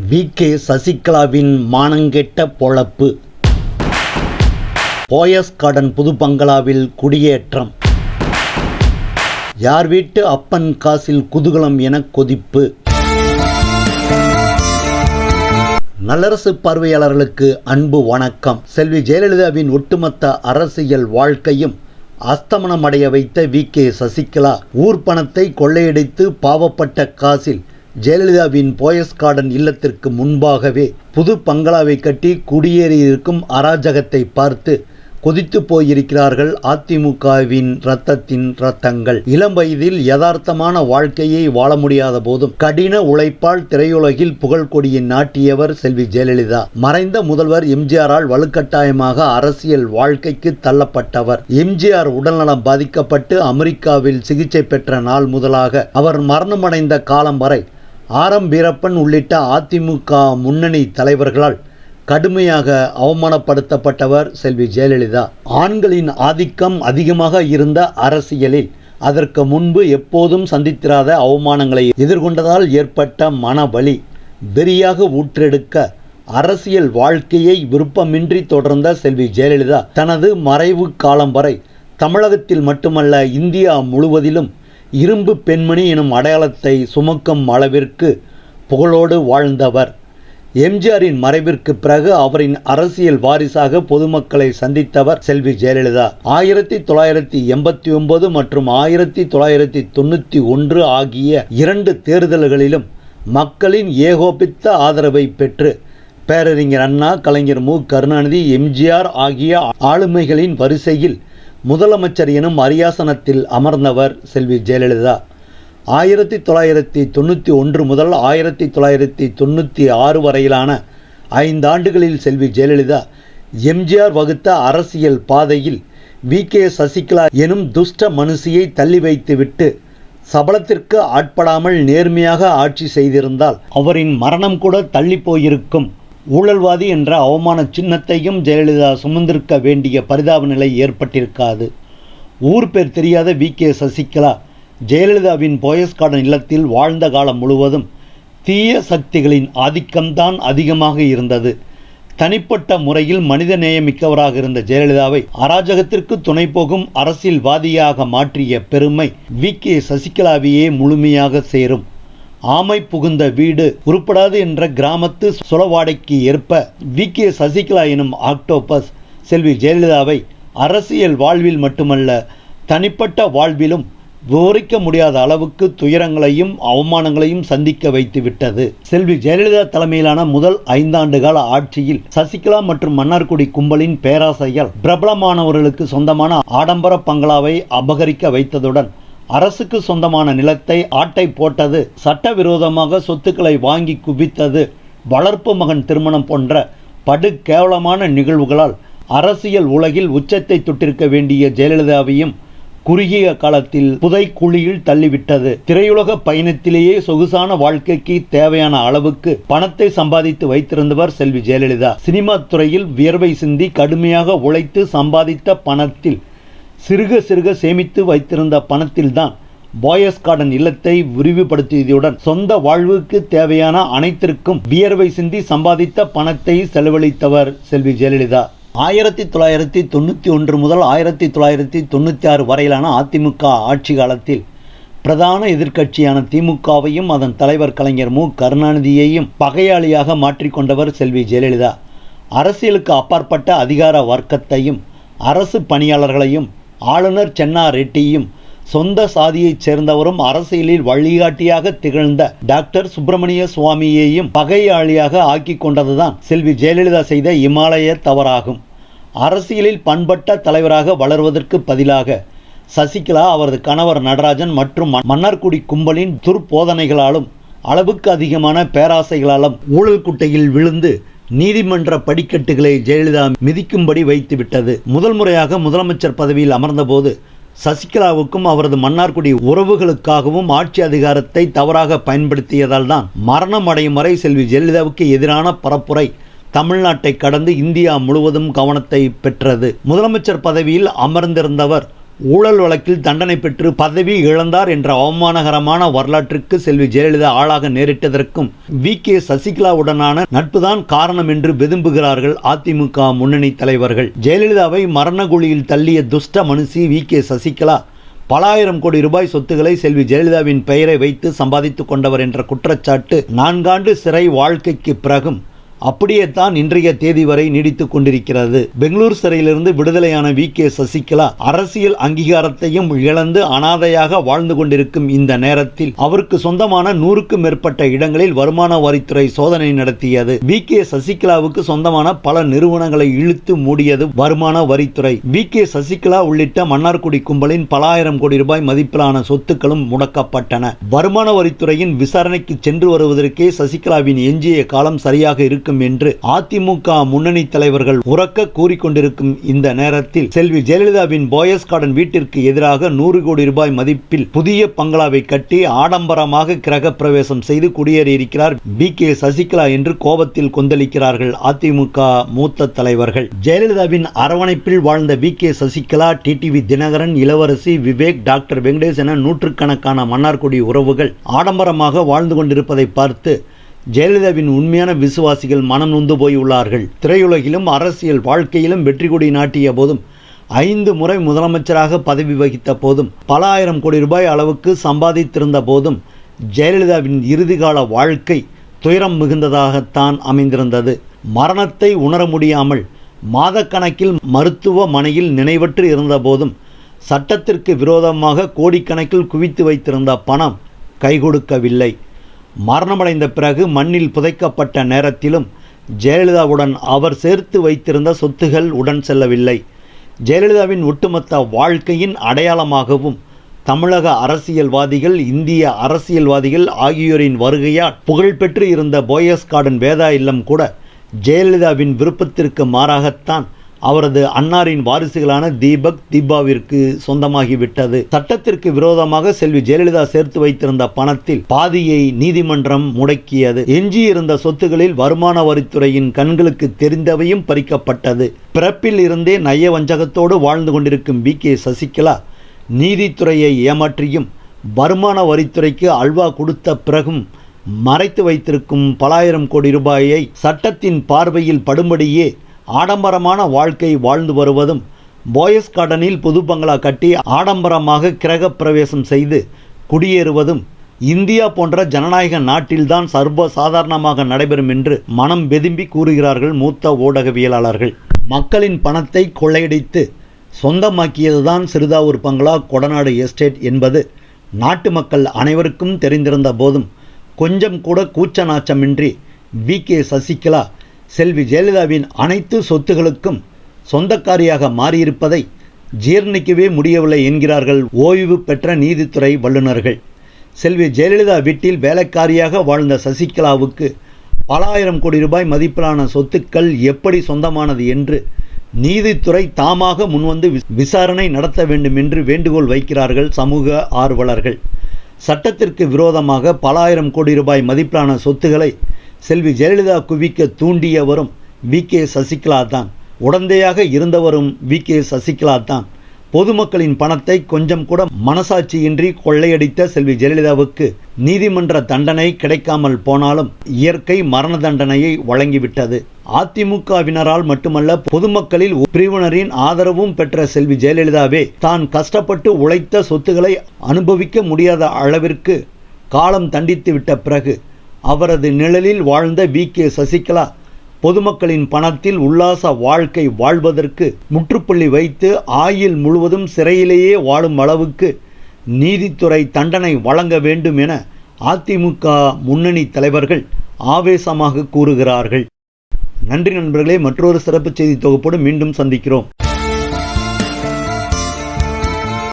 VK. சசிகலாவின் மானங்கெட்ட பொழப்பு. Poes garden புது பங்களாவில் குடியேற்றம். யார் வீட்டு அப்பன் காசில் குதூகலம் என கொதிப்பு. நல்லரசு பார்வையாளர்களுக்கு அன்பு வணக்கம். செல்வி ஜெயலலிதாவின் ஒட்டுமொத்த அரசியல் வாழ்க்கையும் அஸ்தமனமடைய வைத்த வி.கே. சசிகலா ஊர் பணத்தை கொள்ளையடித்து பாவப்பட்ட காசில் ஜெயலலிதாவின் போயஸ் கார்டன் இல்லத்திற்கு முன்பாகவே புது பங்களாவை கட்டி குடியேறியிருக்கும் அராஜகத்தை பார்த்து கொதித்து போயிருக்கிறார்கள் அதிமுகவின் ரத்தங்கள். இளம் வயதில் யதார்த்தமான வாழ்க்கையை வாழ முடியாத போதும் கடின உழைப்பால் திரையுலகில் புகழ் கொடியை நாட்டியவர் செல்வி ஜெயலலிதா. மறைந்த முதல்வர் எம்ஜிஆரால் வலுக்கட்டாயமாக அரசியல் வாழ்க்கைக்கு தள்ளப்பட்டவர். எம்ஜிஆர் உடல்நலம் பாதிக்கப்பட்டு அமெரிக்காவில் சிகிச்சை பெற்ற நாள் முதலாக அவர் மரணமடைந்த காலம் வரை வீரப்பன் உள்ளிட்ட அதிமுக முன்னணி தலைவர்களால் கடுமையாக அவமானப்படுத்தப்பட்டவர் செல்வி ஜெயலலிதா. ஆண்களின் ஆதிக்கம் அதிகமாக இருந்த அரசியலில் அதற்கு முன்பு எப்போதும் சந்தித்திராத அவமானங்களை எதிர்கொண்டதால் ஏற்பட்ட மனவலி வெறியாக ஊற்றெடுக்க அரசியல் வாழ்க்கையை விருப்பமின்றி தொடர்ந்த செல்வி ஜெயலலிதா தனது மறைவு காலம் வரை தமிழகத்தில் மட்டுமல்ல இந்தியா முழுவதிலும் இரும்பு பெண்மணி எனும் அடையாளத்தை சுமக்கும் அளவிற்கு புகழோடு வாழ்ந்தவர். எம்ஜிஆரின் மறைவிற்கு பிறகு அவரின் அரசியல் வாரிசாக பொதுமக்களை சந்தித்தவர் செல்வி ஜெயலலிதா. 1989 மற்றும் 1991 ஆகிய 2 தேர்தல்களிலும் மக்களின் ஏகோபித்த ஆதரவை பெற்று பேரறிஞர் அண்ணா, கலைஞர் மு. கருணாநிதி, எம்ஜிஆர் ஆகிய ஆளுமைகளின் வரிசையில் முதலமைச்சர் எனும் அரியாசனத்தில் அமர்ந்தவர் செல்வி ஜெயலலிதா. 1991 முதல் 1996 வரையிலான 5 ஆண்டுகளில் செல்வி ஜெயலலிதா எம்ஜிஆர் வகுத்த அரசியல் பாதையில் வி.கே. சசிகலா எனும் துஷ்ட மனுஷியை தள்ளி வைத்துவிட்டு சபலத்திற்கு ஆட்படாமல் நேர்மையாக ஆட்சி செய்திருந்தால் அவரின் மரணம் கூட தள்ளி போயிருக்கும். ஊழல்வாதி என்ற அவமான சின்னத்தையும் ஜெயலலிதா சுமந்திருக்க வேண்டிய பரிதாப நிலை ஏற்பட்டிருக்காது. ஊர் பேர் தெரியாத வி.கே. சசிகலா ஜெயலலிதாவின் போயஸ் கார்டன் இல்லத்தில் வாழ்ந்த காலம் முழுவதும் தீய சக்திகளின் ஆதிக்கம்தான் அதிகமாக இருந்தது. தனிப்பட்ட முறையில் மனித நேயமிக்கவராக இருந்த ஜெயலலிதாவை அராஜகத்திற்கு துணை போகும் அரசியல்வாதியாக மாற்றிய பெருமை வி.கே. சசிகலாவையே முழுமையாக சேரும். ஆமை புகுந்த வீடு உருப்படாது என்ற கிராமத்து சுலவாடைக்கு ஏற்ப வி.கே. சசிகலா எனும் ஆக்டோபஸ் செல்வி ஜெயலலிதாவை அரசியல் வாழ்வில் மட்டுமல்ல தனிப்பட்ட வாழ்விலும் விவரிக்க முடியாத அளவுக்கு துயரங்களையும் அவமானங்களையும் சந்திக்க வைத்து விட்டது. செல்வி ஜெயலலிதா தலைமையிலான முதல் 5 ஆண்டு கால ஆட்சியில் சசிகலா மற்றும் மன்னார்குடி கும்பலின் பேராசையால் பிரபலமானவர்களுக்கு சொந்தமான ஆடம்பர பங்களாவை அபகரிக்க வைத்ததுடன் அரசுக்கு சொந்தமான நிலத்தை ஆட்டை போட்டது, சட்டவிரோதமாக சொத்துக்களை வாங்கி குவித்தது, வளர்ப்பு மகன் திருமணம் போன்ற படு கேவலமான நிகழ்வுகளால் அரசியல் உலகில் உச்சத்தை தொட்டிருக்க வேண்டிய ஜெயலலிதாவையும் குறுகிய காலத்தில் புதைக்குழியில் தள்ளிவிட்டது. திரையுலக பயணத்திலேயே சொகுசான வாழ்க்கைக்கு தேவையான அளவுக்கு பணத்தை சம்பாதித்து வைத்திருந்தவர் செல்வி ஜெயலலிதா. சினிமா துறையில் வியர்வை சிந்தி கடுமையாக உழைத்து சம்பாதித்த பணத்தில் சிறுக சேமித்து வைத்திருந்த பணத்தில்தான் போயஸ் கார்டன் இல்லத்தை விரிவுபடுத்தியதுடன் சொந்த வாழ்வுக்கு தேவையான அனைத்திற்கும் வியர்வை சிந்தி சம்பாதித்த பணத்தை செலவழித்தவர் செல்வி ஜெயலலிதா. 1991 முதல் 1996 வரையிலான அதிமுக ஆட்சி காலத்தில் பிரதான எதிர்க்கட்சியான திமுகவையும் அதன் தலைவர் கலைஞர் மு. கருணாநிதியையும் பகையாளியாக மாற்றிக்கொண்டவர் செல்வி ஜெயலலிதா. அரசியலுக்கு அப்பாற்பட்ட அதிகார வர்க்கத்தையும் அரசு பணியாளர்களையும் ஆளுநர் சென்னா ரெட்டியும் சொந்த சாதியைச் சேர்ந்தவரும் அரசியலில் வழிகாட்டியாக திகழ்ந்த டாக்டர் சுப்பிரமணிய சுவாமியையும் பகையாளியாக ஆக்கி கொண்டதுதான் செல்வி ஜெயலலிதா செய்த இமாலய தவறாகும். அரசியலில் பண்பட்ட தலைவராக வளர்வதற்கு பதிலாக சசிகலா அவரது கணவர் நடராஜன் மற்றும் மன்னார்குடி கும்பலின் துர்போதனைகளாலும் அளவுக்கு அதிகமான பேராசைகளாலும் ஊழல் குட்டையில் விழுந்து நீதிமன்ற படிக்கட்டுகளை ஜெயலலிதா மிதிக்கும்படி வைத்துவிட்டது. முதல் முறையாக முதலமைச்சர் பதவியில் அமர்ந்தபோது சசிகலாவுக்கும் அவரது மன்னார்குடி உறவுகளுக்காகவும் ஆட்சி அதிகாரத்தை தவறாக பயன்படுத்தியதால் தான் மரணம் அடையும் வரை செல்வி ஜெயலலிதாவுக்கு எதிரான பரப்புரை தமிழ்நாட்டை கடந்து இந்தியா முழுவதும் கவனத்தை பெற்றது. முதலமைச்சர் பதவியில் அமர்ந்திருந்தவர் ஊழல் வழக்கில் தண்டனை பெற்று பதவி இழந்தார் என்ற அவமானகரமான வரலாற்றுக்கு செல்வி ஜெயலலிதா ஆளாக நேரிட்டதற்கும் வி.கே. சசிகலாவுடனான நட்புதான் காரணம் என்று வெதும்புகிறார்கள் அதிமுக முன்னணி தலைவர்கள். ஜெயலலிதாவை மரணகுழியில் தள்ளிய துஷ்ட மனுஷி வி.கே. சசிகலா பல ஆயிரம் கோடி ரூபாய் சொத்துக்களை செல்வி ஜெயலலிதாவின் பெயரை வைத்து சம்பாதித்துக் கொண்டவர் என்ற குற்றச்சாட்டு 4 ஆண்டு சிறை வாழ்க்கைக்கு பிறகும் அப்படியே தான் இன்றைய தேதி வரை நீடித்துக் கொண்டிருக்கிறது. பெங்களூர் சிறையிலிருந்து விடுதலையான வி.கே. சசிகலா அரசியல் அங்கீகாரத்தையும் இழந்து அனாதையாக வாழ்ந்து கொண்டிருக்கும் இந்த நேரத்தில் அவருக்கு சொந்தமான 100க்கும் மேற்பட்ட இடங்களில் வருமான வரித்துறை சோதனை நடத்தியது. வி.கே. சசிகலாவுக்கு சொந்தமான பல நிறுவனங்களை இழுத்து மூடியது வருமான வரித்துறை. வி.கே. சசிகலா உள்ளிட்ட மன்னார்குடி கும்பலின் பல ஆயிரம் கோடி ரூபாய் மதிப்பிலான சொத்துக்களும் முடக்கப்பட்டன. வருமான வரித்துறையின் விசாரணைக்கு சென்று வருவதற்கே சசிகலாவின் எஞ்சிய காலம் சரியாக இருக்கும் என்று அதிமுக முன்னணி தலைவர்கள் உரக்க கூறிக்கொண்டிருக்கும் இந்த நேரத்தில் செல்வி ஜெயலலிதாவின் போயஸ் கார்டன் வீட்டிற்கு எதிராக 100 கோடி ரூபாய் மதிப்பில் புதிய பங்களாவை கட்டி ஆடம்பரமாக கிரக பிரவேசம் செய்து குடியேறியிருக்கிறார் வி.கே. சசிகலா என்று கோபத்தில் கொந்தளிக்கிறார்கள் அதிமுக மூத்த தலைவர்கள். ஜெயலலிதாவின் அரவணைப்பில் வாழ்ந்த வி.கே. சசிகலா, டிடிவி தினகரன், இளவரசி, விவேக், டாக்டர் வெங்கடேஷ் என நூற்றுக்கணக்கான மன்னார்குடி உறவுகள் ஆடம்பரமாக வாழ்ந்து கொண்டிருப்பதை பார்த்து ஜெயலலிதாவின் உண்மையான விசுவாசிகள் மனம் நொந்து போய் உள்ளார்கள். திரையுலகிலும் அரசியல் வாழ்க்கையிலும் வெற்றி கொடி நாட்டிய போதும் 5 முறை முதலமைச்சராக பதவி வகித்த போதும் பல ஆயிரம் கோடி ரூபாய் அளவுக்கு சம்பாதித்திருந்த போதும் ஜெயலலிதாவின் இறுதிகால வாழ்க்கை துயரம் மிகுந்ததாகத்தான் அமைந்திருந்தது. மரணத்தை உணர முடியாமல் மாதக்கணக்கில் மருத்துவமனையில் நினைவற்று இருந்த போதும் சட்டத்திற்கு விரோதமாக கோடிக்கணக்கில் குவித்து வைத்திருந்த பணம் கை கொடுக்கவில்லை. மரணமடைந்த பிறகு மண்ணில் புதைக்கப்பட்ட நேரத்திலும் ஜெயலலிதாவுடன் அவர் சேர்த்து வைத்திருந்த சொத்துகள் உடன் செல்லவில்லை. ஜெயலலிதாவின் ஒட்டுமொத்த வாழ்க்கையின் அடையாளமாகவும் தமிழக அரசியல்வாதிகள், இந்திய அரசியல்வாதிகள் ஆகியோரின் வருகையால் புகழ்பெற்று இருந்த போயஸ் கார்டன் வேதா இல்லம் கூட ஜெயலலிதாவின் விருப்பத்திற்கு மாறாகத்தான் அவரது அன்னாரின் வாரிசுகளான தீபக், தீபாவிற்கு சொந்தமாகிவிட்டது. சட்டத்திற்கு விரோதமாக செல்வி ஜெயலலிதா சேர்த்து வைத்திருந்த பணத்தில் பாதியை நீதிமன்றம் முடக்கியது. எஞ்சியிருந்த சொத்துகளில் வருமான வரித்துறையின் கண்களுக்கு தெரிந்தவையும் பறிக்கப்பட்டது. பிறப்பில் இருந்தே நய வஞ்சகத்தோடு வாழ்ந்து கொண்டிருக்கும் வி.கே. சசிகலா நீதித்துறையை ஏமாற்றியும் வருமான வரித்துறைக்கு அல்வா கொடுத்த பிறகும் மறைத்து வைத்திருக்கும் பல ஆயிரம் கோடி ரூபாயை சட்டத்தின் பார்வையில் படும்படியே ஆடம்பரமான வாழ்க்கை வாழ்ந்து வருவதும், போயஸ் கார்டனில் புது பங்களா கட்டி ஆடம்பரமாக கிரக பிரவேசம் செய்து குடியேறுவதும் இந்தியா போன்ற ஜனநாயக நாட்டில்தான் சர்வ சாதாரணமாக நடைபெறும் என்று மனம் வெதும்பி கூறுகிறார்கள் மூத்த ஊடகவியலாளர்கள். மக்களின் பணத்தை கொள்ளையடித்து சொந்தமாக்கியதுதான் சிறுதாவூர் பங்களா, கொடநாடு எஸ்டேட் என்பது நாட்டு மக்கள் அனைவருக்கும் தெரிந்திருந்த போதும் கொஞ்சம் கூட கூச்ச நாச்சமின்றி வி.கே. சசிகலா செல்வி ஜெயலலிதாவின் அனைத்து சொத்துகளுக்கும் சொந்தக்காரியாக மாறியிருப்பதை ஜீர்ணிக்கவே முடியவில்லை என்கிறார்கள் ஓய்வு பெற்ற நீதித்துறை வல்லுநர்கள். செல்வி ஜெயலலிதா வீட்டில் வேலைக்காரியாக வாழ்ந்த சசிகலாவுக்கு பல ஆயிரம் கோடி ரூபாய் மதிப்பிலான சொத்துக்கள் எப்படி சொந்தமானது என்று நீதித்துறை தாமாக முன்வந்து விசாரணை நடத்த வேண்டும் என்று வேண்டுகோள் வைக்கிறார்கள் சமூக ஆர்வலர்கள். சட்டத்திற்கு விரோதமாக பல ஆயிரம் கோடி ரூபாய் மதிப்பிலான சொத்துக்களை செல்வி ஜெயலலிதா குவிக்க தூண்டியவரும் வி.கே. சசிகலா தான். உடந்தையாக இருந்தவரும் வி.கே. சசிகலா தான். பொதுமக்களின் பணத்தை கொஞ்சம் கூட மனசாட்சியின்றி கொள்ளையடித்த செல்வி ஜெயலலிதாவுக்கு நீதிமன்ற தண்டனை கிடைக்காமல் போனாலும் இயற்கை மரண தண்டனையை வழங்கிவிட்டது. அதிமுகவினரால் மட்டுமல்ல, பொதுமக்களில் பிரிவினரின் ஆதரவும் பெற்ற செல்வி ஜெயலலிதாவே தான் கஷ்டப்பட்டு உழைத்த சொத்துக்களை அனுபவிக்க முடியாத அளவிற்கு காலம் தண்டித்து விட்ட பிறகு அவரது நிழலில் வாழ்ந்த வி.கே. சசிகலா பொதுமக்களின் பணத்தில் உல்லாச வாழ்க்கை வாழ்வதற்கு முற்றுப்புள்ளி வைத்து ஆயுள் முழுவதும் சிறையிலேயே வாழும் அளவுக்கு நீதித்துறை தண்டனை வழங்க வேண்டும் என அதிமுக முன்னணி தலைவர்கள் ஆவேசமாக கூறுகிறார்கள். நன்றி நண்பர்களே, மற்றொரு சிறப்பு செய்தி தொகுப்போடு மீண்டும் சந்திக்கிறோம்.